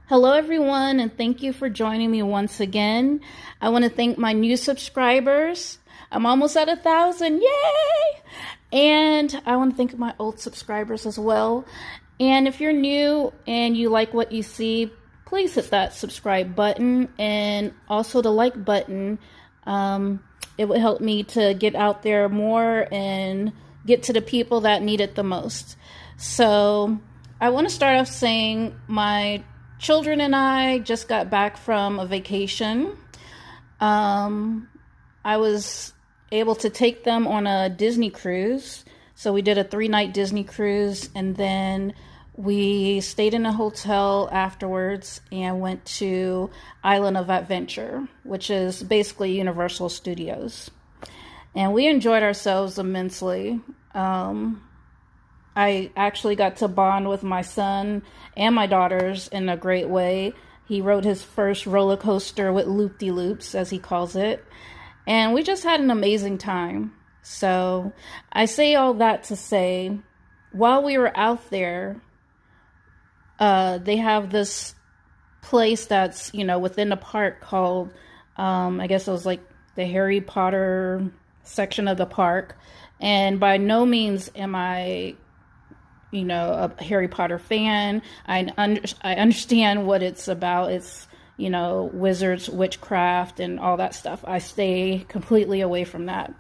Hello, everyone, and thank you for joining me once again. I want to thank my new subscribers. I'm almost at 1,000. Yay! And I want to thank my old subscribers as well. And if you're new and you like what you see, please hit that subscribe button and also the like button. It would help me to get out there more and get to the people that need it the most. So I want to start off saying my children and I just got back from a vacation. I was able to take them on a Disney cruise. So we did a 3-night Disney cruise, and then we stayed in a hotel afterwards and went to Island of Adventure, which is basically Universal Studios. And we enjoyed ourselves immensely. I actually got to bond with my son and my daughters in a great way. He rode his first roller coaster with loop-de-loops, as he calls it. And we just had an amazing time. So I say all that to say, while we were out there, they have this place that's, within the park called, I guess it was like the Harry Potter section of the park. And by no means am I a Harry Potter fan. I understand what it's about. It's, wizards, witchcraft, and all that stuff. I stay completely away from that.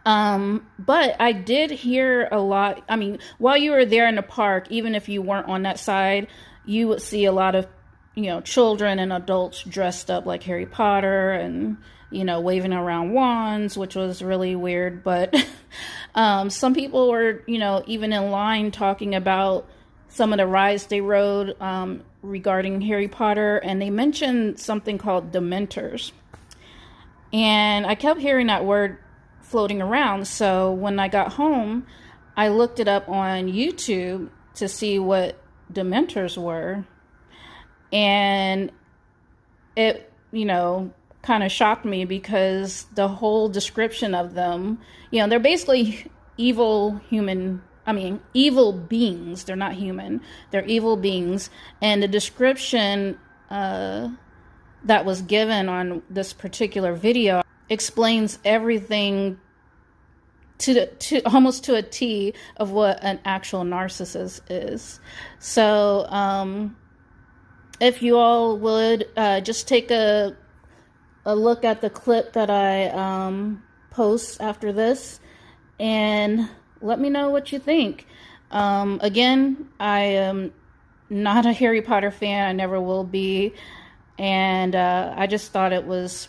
But I did hear a lot. I mean, while you were there in the park, even if you weren't on that side, you would see a lot of, children and adults dressed up like Harry Potter and, waving around wands, which was really weird. But some people were, even in line talking about some of the rides they rode regarding Harry Potter. And they mentioned something called Dementors. And I kept hearing that word floating around. So when I got home, I looked it up on YouTube to see what Dementors were. And it, kind of shocked me because the whole description of them, they're basically evil beings. They're not human. They're evil beings. And the description that was given on this particular video explains everything to almost to a T of what an actual narcissist is. So if you all would just take a look at the clip that I post after this and let me know what you think. Again, I am not a Harry Potter fan. I never will be. And I just thought it was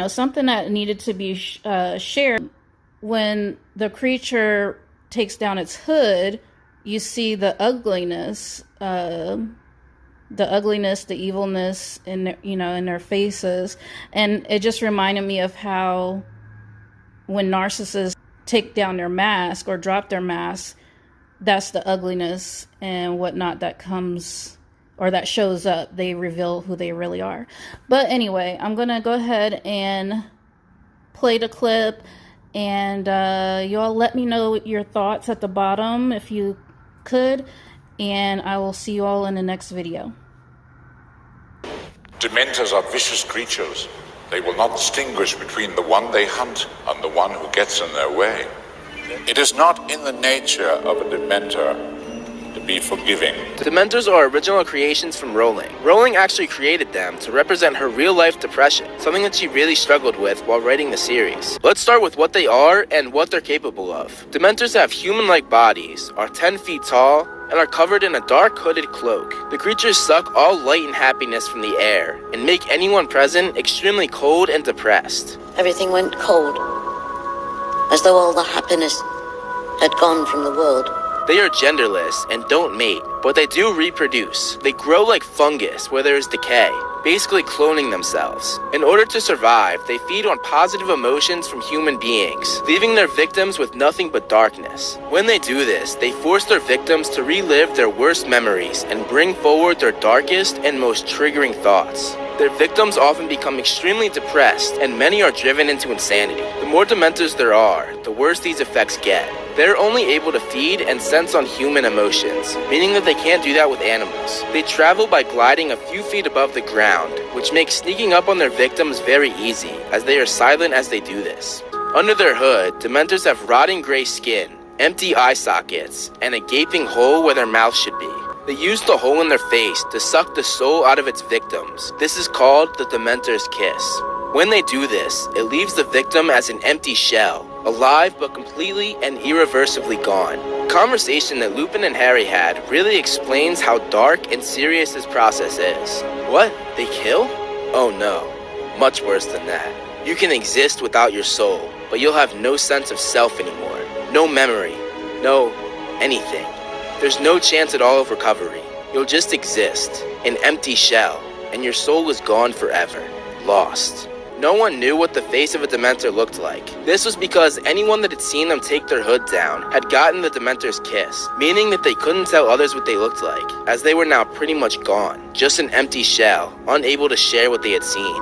something that needed to be shared. When the creature takes down its hood, you see the ugliness, the evilness in their faces. And it just reminded me of how when narcissists take down their mask or drop their mask, that's the ugliness and whatnot that comes or that shows up. They reveal who they really are. But anyway, I'm going to go ahead and play the clip, and you all let me know your thoughts at the bottom if you could, and I will see you all in the next video. Dementors are vicious creatures. They will not distinguish between the one they hunt and the one who gets in their way. It is not in the nature of a Dementor to be forgiving. The Dementors are original creations from Rowling. Rowling actually created them to represent her real-life depression, something that she really struggled with while writing the series. Let's start with what they are and what they're capable of. Dementors have human-like bodies, are 10 feet tall, and are covered in a dark hooded cloak. The creatures suck all light and happiness from the air, and make anyone present extremely cold and depressed. Everything went cold, as though all the happiness had gone from the world. They are genderless and don't mate, but they do reproduce. They grow like fungus where there is decay, basically cloning themselves. In order to survive, they feed on positive emotions from human beings, leaving their victims with nothing but darkness. When they do this, they force their victims to relive their worst memories and bring forward their darkest and most triggering thoughts. Their victims often become extremely depressed, and many are driven into insanity. The more Dementors there are, the worse these effects get. They're only able to feed and sense on human emotions, meaning that they can't do that with animals. They travel by gliding a few feet above the ground, which makes sneaking up on their victims very easy, as they are silent as they do this. Under their hood, Dementors have rotting gray skin, empty eye sockets, and a gaping hole where their mouth should be. They use the hole in their face to suck the soul out of its victims. This is called the Dementor's kiss. When they do this, it leaves the victim as an empty shell, alive but completely and irreversibly gone. The conversation that Lupin and Harry had really explains how dark and serious this process is. What? They kill? Oh no, much worse than that. You can exist without your soul, but you'll have no sense of self anymore. No memory. No anything. There's no chance at all of recovery. You'll just exist, an empty shell, and your soul is gone forever. Lost. No one knew what the face of a Dementor looked like. This was because anyone that had seen them take their hood down had gotten the Dementor's kiss, meaning that they couldn't tell others what they looked like, as they were now pretty much gone, just an empty shell, unable to share what they had seen.